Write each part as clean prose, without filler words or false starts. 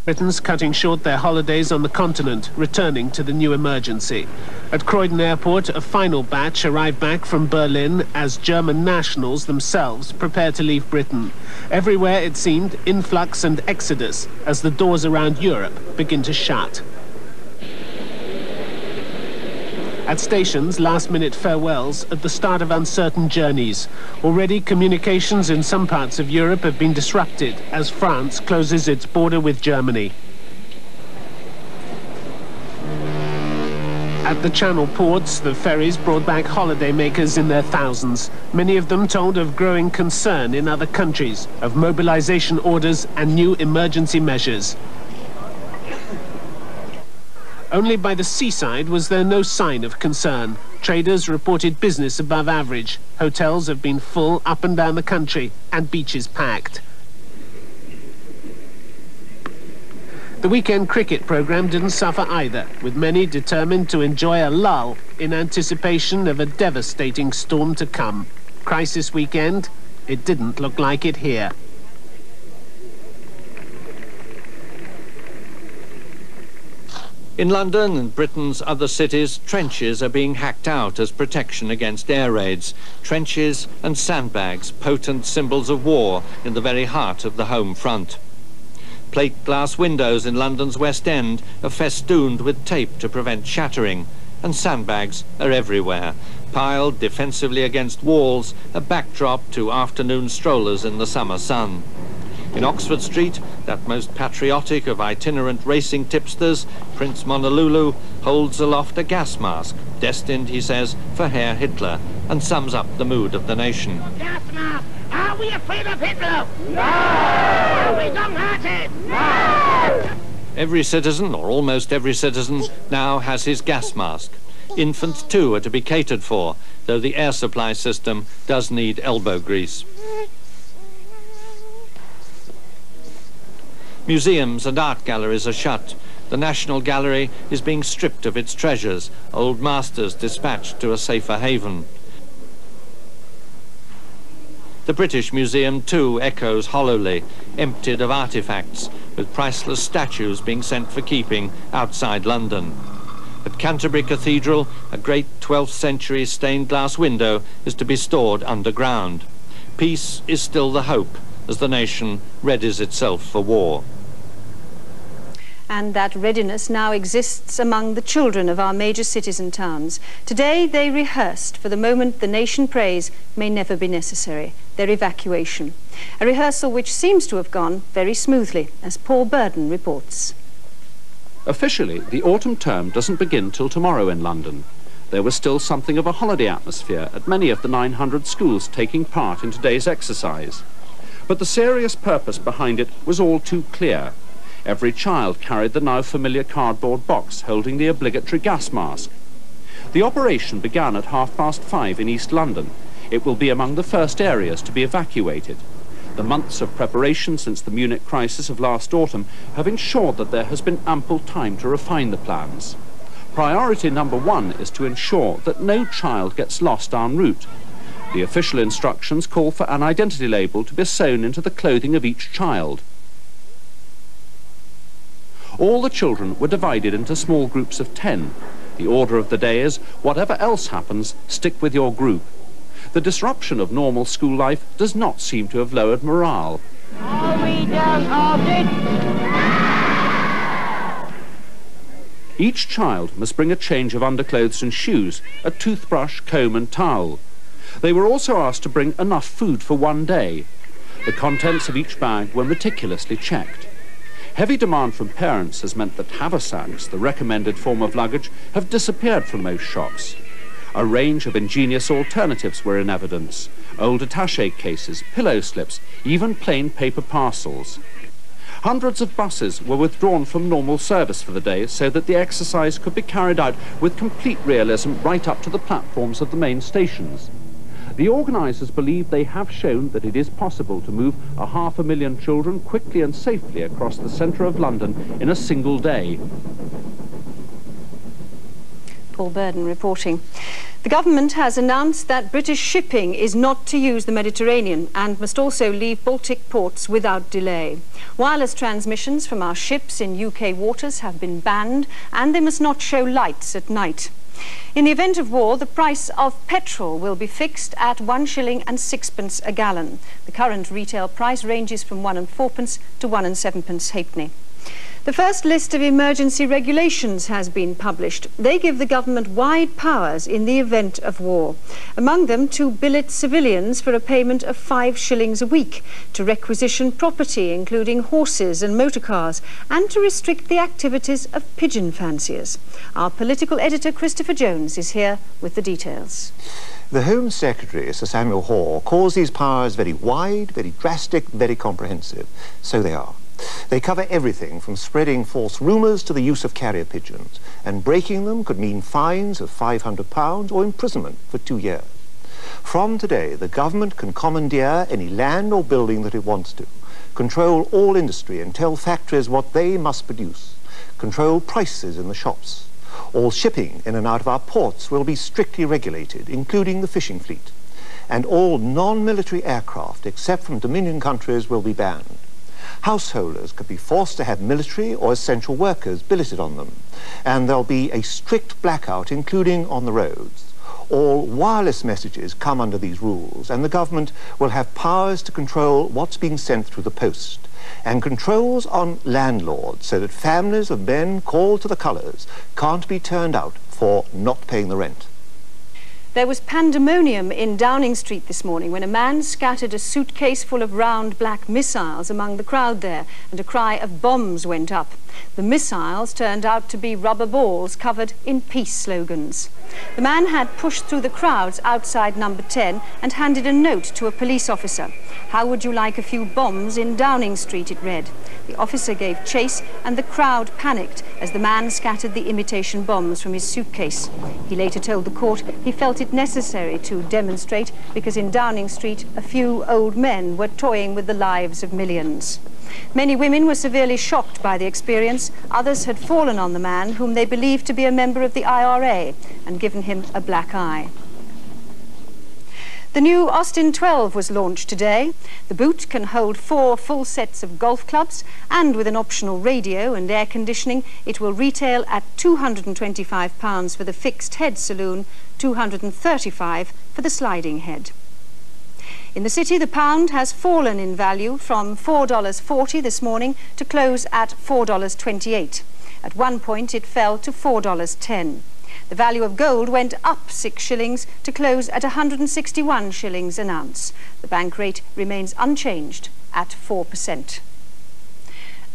Britons cutting short their holidays on the continent, returning to the new emergency. At Croydon Airport, a final batch arrived back from Berlin as German nationals themselves prepare to leave Britain. Everywhere, it seemed, influx and exodus as the doors around Europe begin to shut. At stations, last-minute farewells at the start of uncertain journeys. Already, communications in some parts of Europe have been disrupted as France closes its border with Germany. At the Channel ports, the ferries brought back holidaymakers in their thousands. Many of them told of growing concern in other countries, of mobilization orders and new emergency measures. Only by the seaside was there no sign of concern. Traders reported business above average. Hotels have been full up and down the country, and beaches packed. The weekend cricket programme didn't suffer either, with many determined to enjoy a lull in anticipation of a devastating storm to come. Crisis weekend? It didn't look like it here. In London and Britain's other cities, trenches are being hacked out as protection against air raids. Trenches and sandbags, potent symbols of war in the very heart of the home front. Plate glass windows in London's West End are festooned with tape to prevent shattering, and sandbags are everywhere, piled defensively against walls, a backdrop to afternoon strollers in the summer sun. In Oxford Street, that most patriotic of itinerant racing tipsters, Prince Monolulu, holds aloft a gas mask, destined, he says, for Herr Hitler, and sums up the mood of the nation. Gas mask! Are we afraid of Hitler? No! Are we dumb-hearted? No! Every citizen, or almost every citizen, now has his gas mask. Infants, too, are to be catered for, though the air supply system does need elbow grease. Museums and art galleries are shut. The National Gallery is being stripped of its treasures, old masters dispatched to a safer haven. The British Museum, too, echoes hollowly, emptied of artifacts, with priceless statues being sent for keeping outside London. At Canterbury Cathedral, a great 12th century stained glass window is to be stored underground. Peace is still the hope as the nation readies itself for war. And that readiness now exists among the children of our major cities and towns. Today they rehearsed for the moment the nation prays may never be necessary, their evacuation. A rehearsal which seems to have gone very smoothly, as Paul Burden reports. Officially, the autumn term doesn't begin till tomorrow in London. There was still something of a holiday atmosphere at many of the 900 schools taking part in today's exercise. But the serious purpose behind it was all too clear. Every child carried the now familiar cardboard box holding the obligatory gas mask. The operation began at 5:30 in East London. It will be among the first areas to be evacuated. The months of preparation since the Munich crisis of last autumn have ensured that there has been ample time to refine the plans. Priority number one is to ensure that no child gets lost en route. The official instructions call for an identity label to be sewn into the clothing of each child. All the children were divided into small groups of 10. The order of the day is, whatever else happens, stick with your group. The disruption of normal school life does not seem to have lowered morale. Are we downhearted? Each child must bring a change of underclothes and shoes, a toothbrush, comb and towel. They were also asked to bring enough food for one day. The contents of each bag were meticulously checked. Heavy demand from parents has meant that haversacks, the recommended form of luggage, have disappeared from most shops. A range of ingenious alternatives were in evidence. Old attaché cases, pillow slips, even plain paper parcels. Hundreds of buses were withdrawn from normal service for the day so that the exercise could be carried out with complete realism right up to the platforms of the main stations. The organisers believe they have shown that it is possible to move 500,000 children quickly and safely across the centre of London in a single day. Paul Burden reporting. The government has announced that British shipping is not to use the Mediterranean and must also leave Baltic ports without delay. Wireless transmissions from our ships in UK waters have been banned, and they must not show lights at night. In the event of war, the price of petrol will be fixed at 1 shilling and 6 a gallon. The current retail price ranges from 1 and 4 to 1 and 7 halfpenny. The first list of emergency regulations has been published. They give the government wide powers in the event of war. Among them, to billet civilians for a payment of 5 shillings a week, to requisition property, including horses and motor cars, and to restrict the activities of pigeon fanciers. Our political editor, Christopher Jones, is here with the details. The Home Secretary, Sir Samuel Hoare, calls these powers very wide, very drastic, very comprehensive. So they are. They cover everything from spreading false rumours to the use of carrier pigeons, and breaking them could mean fines of £500 or imprisonment for 2 years. From today, the government can commandeer any land or building that it wants to, control all industry and tell factories what they must produce, control prices in the shops. All shipping in and out of our ports will be strictly regulated, including the fishing fleet, and all non-military aircraft, except from Dominion countries, will be banned. Householders could be forced to have military or essential workers billeted on them, and there'll be a strict blackout, including on the roads. All wireless messages come under these rules, and the government will have powers to control what's being sent through the post, and controls on landlords so that families of men called to the colours can't be turned out for not paying the rent. There was pandemonium in Downing Street this morning when a man scattered a suitcase full of round black missiles among the crowd there, and a cry of bombs went up. The missiles turned out to be rubber balls covered in peace slogans. The man had pushed through the crowds outside number 10 and handed a note to a police officer. "How would you like a few bombs in Downing Street?" it read. The officer gave chase, and the crowd panicked as the man scattered the imitation bombs from his suitcase. He later told the court he felt it necessary to demonstrate because in Downing Street a few old men were toying with the lives of millions. Many women were severely shocked by the experience. Others had fallen on the man, whom they believed to be a member of the IRA, and given him a black eye. The new Austin 12 was launched today. The boot can hold 4 full sets of golf clubs, and with an optional radio and air conditioning, it will retail at £225 for the fixed head saloon, £235 for the sliding head. In the city, the pound has fallen in value from $4.40 this morning to close at $4.28. At one point, it fell to $4.10. The value of gold went up 6 shillings to close at 161 shillings an ounce. The bank rate remains unchanged at 4%.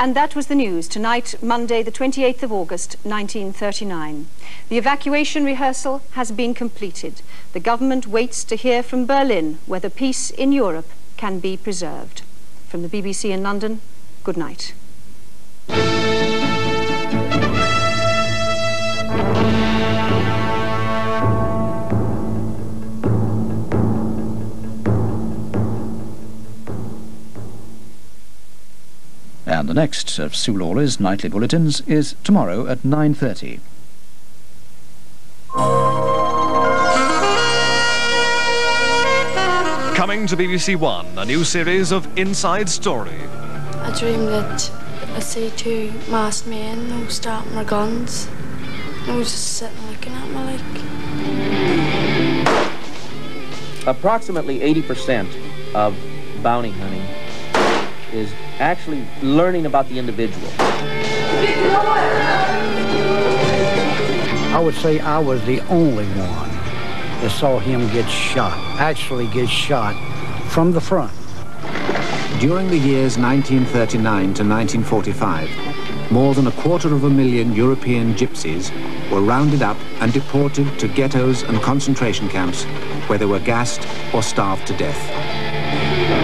And that was the news tonight, Monday, the 28th of August, 1939. The evacuation rehearsal has been completed. The government waits to hear from Berlin whether peace in Europe can be preserved. From the BBC in London, good night. And the next of Sue Lawley's nightly bulletins is tomorrow at 9:30. Coming to BBC One, a new series of Inside Story. I dreamed that I see 2 masked men all starting their guns. I was just sitting looking at me like... Approximately 80% of bounty hunting is actually learning about the individual. I would say I was the only one that saw him actually get shot from the front. During the years 1939 to 1945, more than 250,000 European gypsies were rounded up and deported to ghettos and concentration camps where they were gassed or starved to death.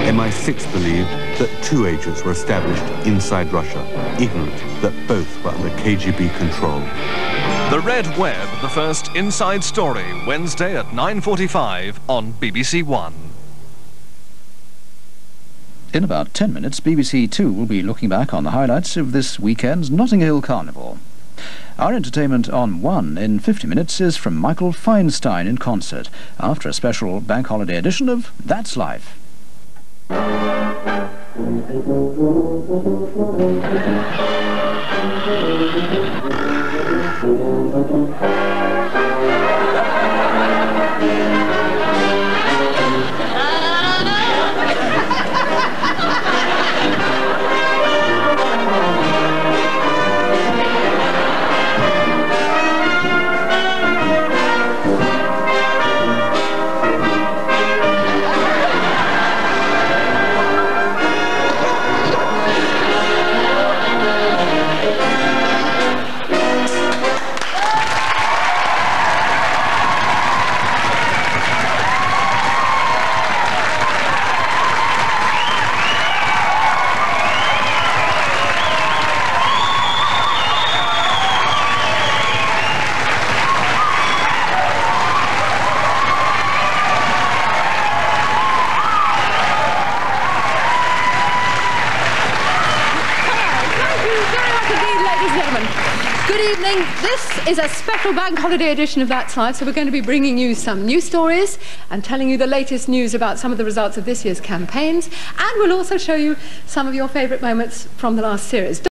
MI6 believed that 2 agents were established inside Russia, ignorant that both were under KGB control. The Red Web, the first Inside Story, Wednesday at 9:45 on BBC One. In about 10 minutes, BBC Two will be looking back on the highlights of this weekend's Notting Hill Carnival. Our entertainment on 1 in 50 minutes is from Michael Feinstein in concert, after a special bank holiday edition of That's Life. This is a special bank holiday edition of That's Life, so we're going to be bringing you some news stories and telling you the latest news about some of the results of this year's campaigns, and we'll also show you some of your favourite moments from the last series.